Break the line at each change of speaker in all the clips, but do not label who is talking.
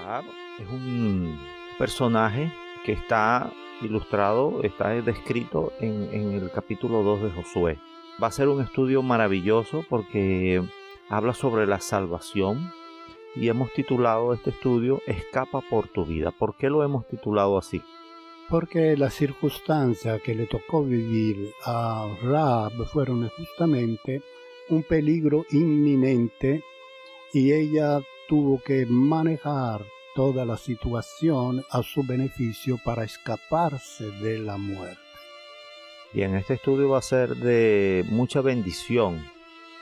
Rahab es un personaje que está ilustrado, está descrito en el capítulo 2 de Josué. Va a ser un estudio maravilloso porque habla sobre la salvación y hemos titulado este estudio Escapa por tu vida. ¿Por qué lo hemos titulado así?
Porque las circunstancias que le tocó vivir a Rahab fueron justamente un peligro inminente y ella tuvo que manejar toda la situación a su beneficio para escaparse de la muerte.
Bien, este estudio va a ser de mucha bendición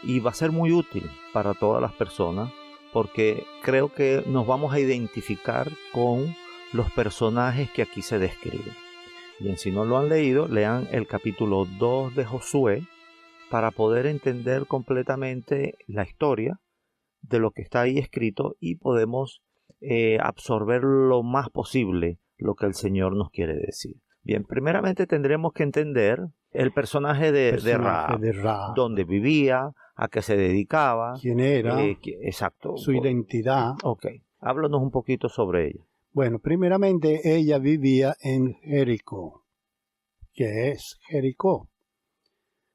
y va a ser muy útil para todas las personas porque creo que nos vamos a identificar con los personajes que aquí se describen. Bien, si no lo han leído, lean el capítulo 2 de Josué para poder entender completamente la historia de lo que está ahí escrito y podemos absorber lo más posible lo que el Señor nos quiere decir. Bien, primeramente tendremos que entender el personaje de Rahab, dónde vivía, a qué se dedicaba,
quién era,
exacto,
su identidad.
Ok, háblanos un poquito sobre ella.
Bueno, primeramente ella vivía en Jericó. ¿Qué es Jericó?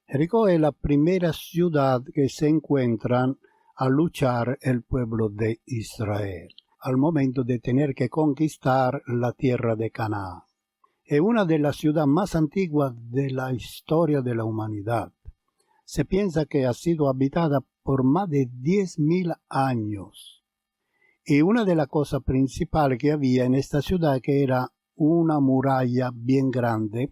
Jericó es la primera ciudad que se encuentran a luchar el pueblo de Israel al momento de tener que conquistar la tierra de Canaán. Es una de las ciudades más antiguas de la historia de la humanidad. Se piensa que ha sido habitada por más de 10.000 años. Y una de las cosas principales que había en esta ciudad que era una muralla bien grande,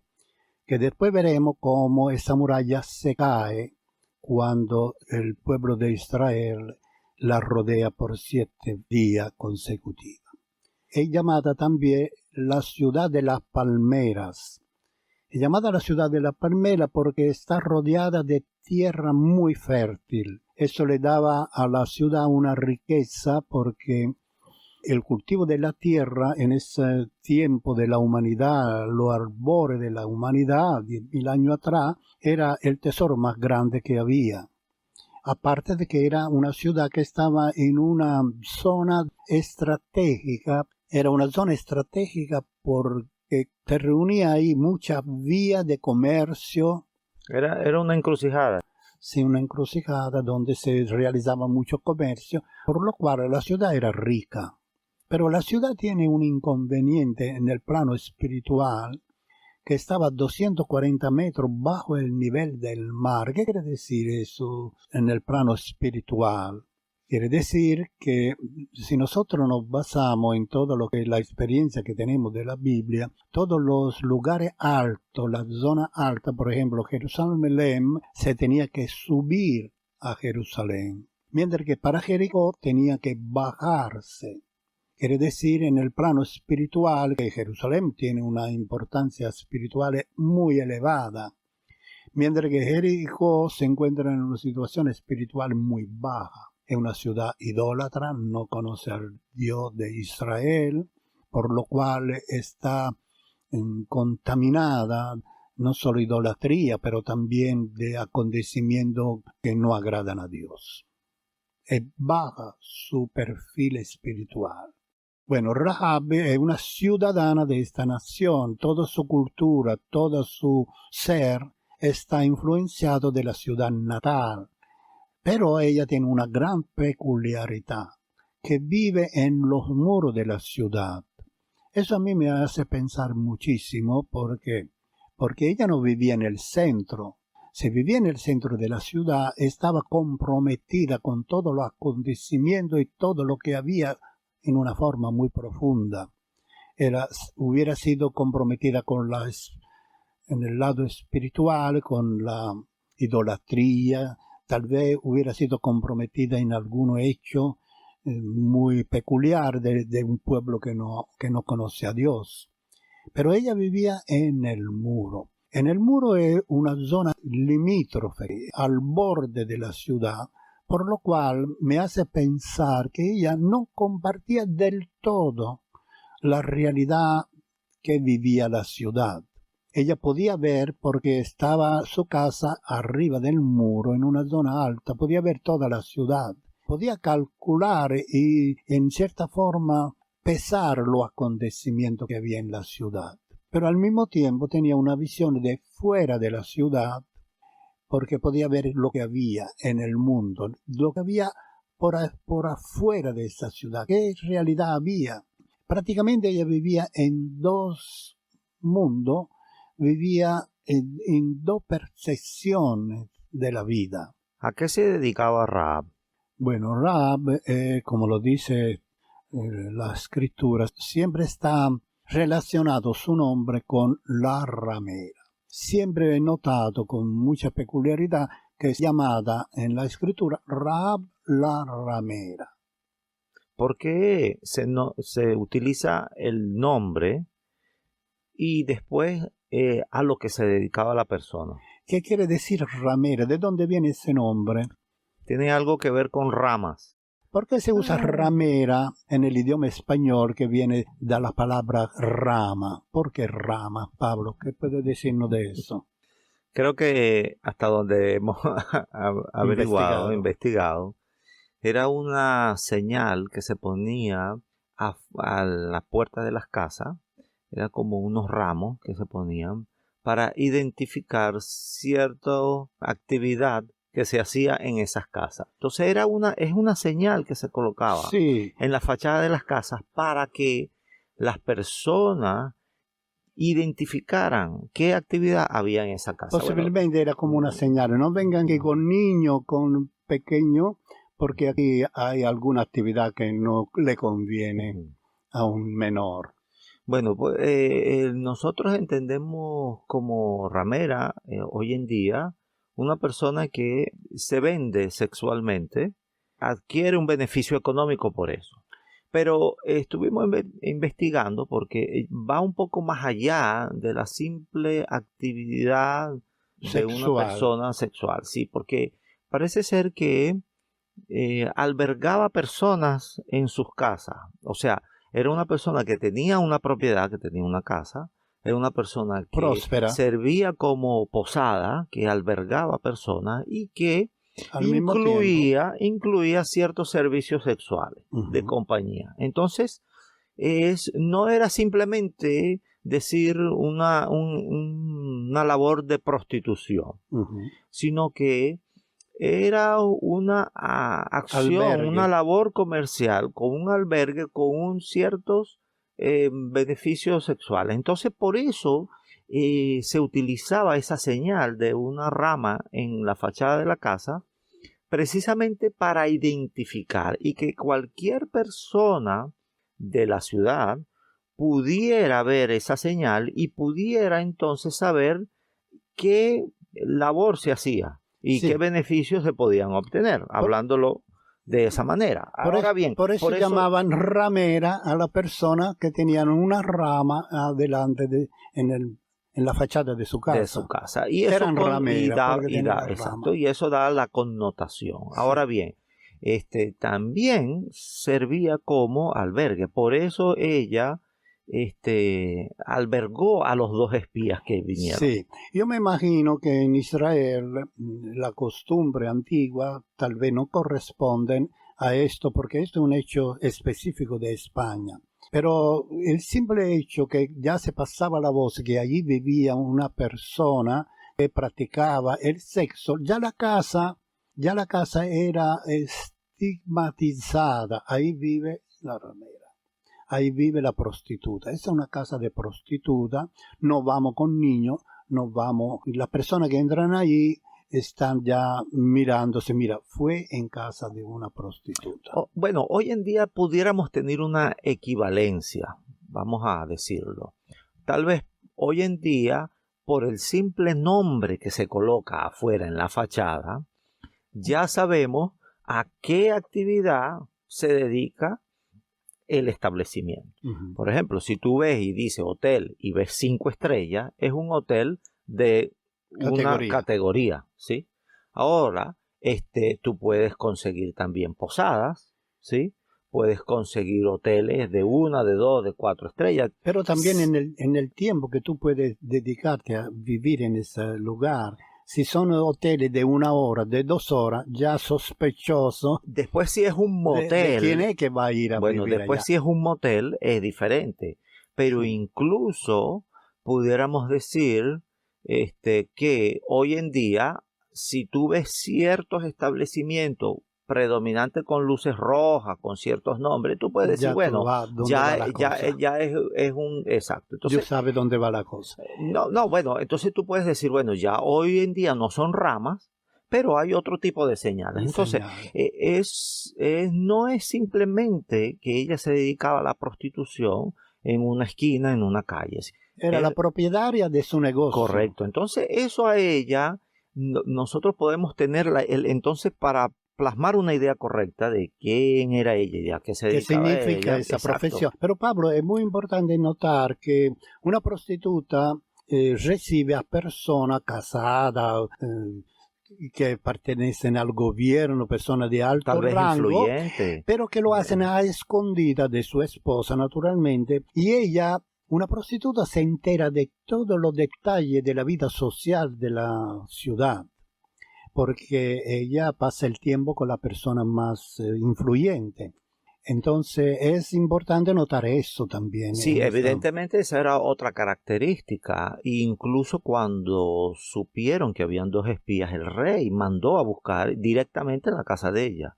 que después veremos cómo esa muralla se cae cuando el pueblo de Israel la rodea por 7 días consecutivos. Es llamada también la ciudad de las palmeras. Es llamada la ciudad de las palmeras porque está rodeada de tierra muy fértil. Eso le daba a la ciudad una riqueza porque el cultivo de la tierra en ese tiempo de la humanidad, los arbores de la humanidad, 10.000 años atrás, era el tesoro más grande que había. Aparte de que era una ciudad que estaba en una zona estratégica, era una zona estratégica porque te reunía ahí muchas vías de comercio.
Era una encrucijada.
Sí, una encrucijada donde se realizaba mucho comercio, por lo cual la ciudad era rica. Pero la ciudad tiene un inconveniente en el plano espiritual, que estaba a 240 metros bajo el nivel del mar. ¿Qué quiere decir eso en el plano espiritual? Quiere decir que si nosotros nos basamos en todo lo que es la experiencia que tenemos de la Biblia, todos los lugares altos, las zonas altas, por ejemplo, Jerusalén, se tenía que subir a Jerusalén, mientras que para Jericó tenía que bajarse. Quiere decir en el plano espiritual que Jerusalén tiene una importancia espiritual muy elevada, mientras que Jericó se encuentra en una situación espiritual muy baja. Es una ciudad idólatra, no conoce al Dios de Israel, por lo cual está contaminada, no solo idolatría, pero también de acontecimientos que no agradan a Dios. Es baja su perfil espiritual. Bueno, Rahab es una ciudadana de esta nación, toda su cultura, todo su ser está influenciado de la ciudad natal. Pero ella tiene una gran peculiaridad, que vive en los muros de la ciudad. Eso a mí me hace pensar muchísimo porque ella no vivía en el centro. Si vivía en el centro de la ciudad, estaba comprometida con todos los acontecimientos y todo lo que había en una forma muy profunda. Hubiera sido comprometida en el lado espiritual, con la idolatría, tal vez hubiera sido comprometida en algún hecho muy peculiar de un pueblo que no conoce a Dios. Pero ella vivía en el muro. En el muro es una zona limítrofe, al borde de la ciudad, por lo cual me hace pensar que ella no compartía del todo la realidad que vivía la ciudad. Ella podía ver, porque estaba su casa arriba del muro, en una zona alta, podía ver toda la ciudad. Podía calcular y, en cierta forma, pesar los acontecimientos que había en la ciudad. Pero al mismo tiempo tenía una visión de fuera de la ciudad, porque podía ver lo que había en el mundo, lo que había por afuera de esa ciudad, qué realidad había. Prácticamente ella vivía en dos mundos, vivía en dos percepciones de la vida.
¿A qué se dedicaba Rahab?
Bueno, Rahab, como lo dice la escritura, siempre está relacionado su nombre con la ramera. Siempre he notado con mucha peculiaridad que es llamada en la escritura Rahab la ramera.
¿Por qué se utiliza el nombre y después a lo que se dedicaba la persona?
¿Qué quiere decir ramera? ¿De dónde viene ese nombre?
Tiene algo que ver con ramas.
¿Por qué se usa ramera en el idioma español que viene de la palabra rama? ¿Por qué rama, Pablo? ¿Qué puede decirnos de eso?
Creo que hasta donde hemos averiguado, investigado, era una señal que se ponía a la puerta de las casas, era como unos ramos que se ponían para identificar cierta actividad que se hacía en esas casas. Entonces es una señal que se colocaba en la fachada de las casas para que las personas identificaran qué actividad había en esa casa.
Posiblemente era como una señal, no vengan que con niño, con pequeño, porque aquí hay alguna actividad que no le conviene a un menor.
Bueno, pues nosotros entendemos como ramera hoy en día una persona que se vende sexualmente, adquiere un beneficio económico por eso. Pero estuvimos investigando porque va un poco más allá de la simple actividad de una persona sexual. Sí, porque parece ser que albergaba personas en sus casas. O sea, era una persona que tenía una propiedad, que tenía una casa. Era una persona que próspera, servía como posada, que albergaba personas y que incluía ciertos servicios sexuales de compañía. Entonces, no era simplemente decir una labor de prostitución, sino que era una acción, una labor comercial, con un albergue, con ciertos beneficios sexuales. Entonces, por eso se utilizaba esa señal de una rama en la fachada de la casa, precisamente para identificar y que cualquier persona de la ciudad pudiera ver esa señal y pudiera entonces saber qué labor se hacía y qué beneficios se podían obtener, hablándolo de esa manera. Ahora bien,
por eso llamaban ramera a la persona que tenían una rama adelante en la fachada de su casa.
De su casa. Y eso y eso da la connotación. Ahora bien, también servía como albergue. Por eso ella albergó a los dos espías que vinieron.
Sí, yo me imagino que en Israel la costumbre antigua tal vez no corresponden a esto, porque esto es un hecho específico de España. Pero el simple hecho que ya se pasaba la voz que allí vivía una persona que practicaba el sexo, ya la casa era estigmatizada. Ahí vive la ramera. Ahí vive la prostituta. Esa es una casa de prostituta. No vamos con niños, no vamos. Las personas que entran ahí están ya mirándose. Mira, fue en casa de una prostituta.
Bueno, hoy en día pudiéramos tener una equivalencia, vamos a decirlo. Tal vez hoy en día, por el simple nombre que se coloca afuera en la fachada, ya sabemos a qué actividad se dedica el establecimiento. Por ejemplo, si tú ves y dice hotel y ves 5 estrellas, es un hotel de una categoría, ¿sí? Ahora, tú puedes conseguir también posadas, ¿sí? Puedes conseguir hoteles de 1, de 2, de 4 estrellas.
Pero también en el tiempo que tú puedes dedicarte a vivir en ese lugar, Si son hoteles de 1 hora, de 2 horas, ya sospechoso.
Después si es un motel.
¿De quién es que va a ir a
bueno,
vivir
después
allá?
si es un motel es diferente. Pero
Sí.
incluso pudiéramos decir que hoy en día, si tú ves ciertos establecimientos predominantes con luces rojas, con ciertos nombres, tú puedes decir,
Ya tú
bueno,
vas dónde va la cosa.
ya es un exacto.
Dios
Entonces,
sabe dónde va la cosa.
no, bueno, entonces tú puedes decir, bueno, ya hoy en día no son ramas, pero hay otro tipo de señales. Entonces, no es simplemente que ella se dedicaba a la prostitución en una esquina, en una calle.
Era la propietaria de su negocio.
Correcto. Entonces, eso a ella, nosotros podemos tener, entonces, para plasmar una idea correcta de quién era ella y a qué se dedicaba.
¿Qué significa
ella.
esa
Exacto.
profesión? Pero Pablo, es muy importante notar que una prostituta recibe a personas casadas, que pertenecen al gobierno, personas de alto
Tal vez
rango,
influyente.
pero que lo hacen a escondidas de su esposa, naturalmente, y ella, una prostituta, se entera de todos los detalles de la vida social de la ciudad, porque ella pasa el tiempo con la persona más influyente. Entonces es importante notar eso también.
Sí, evidentemente esa era otra característica. Incluso cuando supieron que habían 2 espías, el rey mandó a buscar directamente en la casa de ella.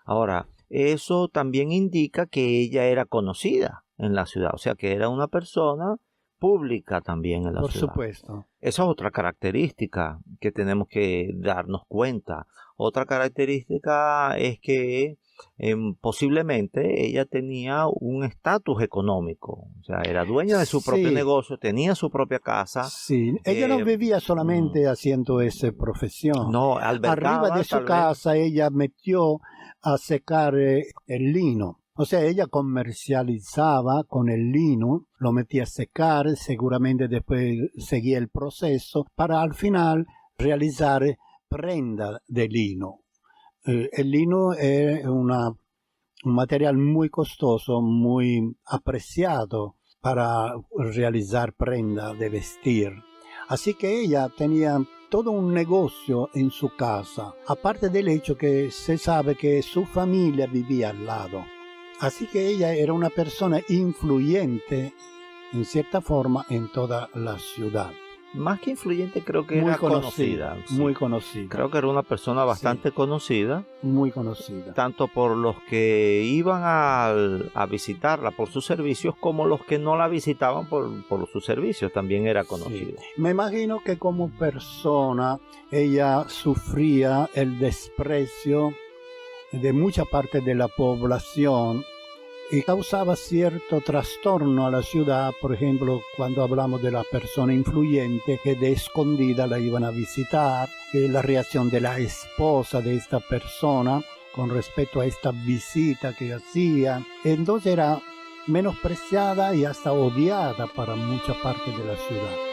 Ahora, eso también indica que ella era conocida en la ciudad, o sea que era una persona pública también en la ciudad.
Por supuesto.
Esa es otra característica que tenemos que darnos cuenta. Otra característica es que posiblemente ella tenía un estatus económico, o sea, era dueña de su propio negocio, tenía su propia casa.
Sí, ella no vivía solamente haciendo esa profesión.
No, albergaba,
arriba de su casa ella metió a secar el lino. O sea, ella comercializaba con el lino, lo metía a secar, seguramente después seguía el proceso para al final realizar prenda de lino. El lino es un material muy costoso, muy apreciado para realizar prenda de vestir. Así que ella tenía todo un negocio en su casa, aparte del hecho que se sabe que su familia vivía al lado. Así que ella era una persona influyente, en cierta forma, en toda la ciudad.
Más que influyente, creo que era conocida.
Sí. Muy conocida.
Creo que era una persona bastante conocida.
Muy conocida.
Tanto por los que iban a visitarla por sus servicios, como los que no la visitaban por sus servicios. También era conocida.
Sí. Me imagino que como persona ella sufría el desprecio de mucha parte de la población y causaba cierto trastorno a la ciudad. Por ejemplo, cuando hablamos de la persona influyente que de escondida la iban a visitar, la reacción de la esposa de esta persona con respecto a esta visita que hacía, entonces era menospreciada y hasta odiada para mucha parte de la ciudad.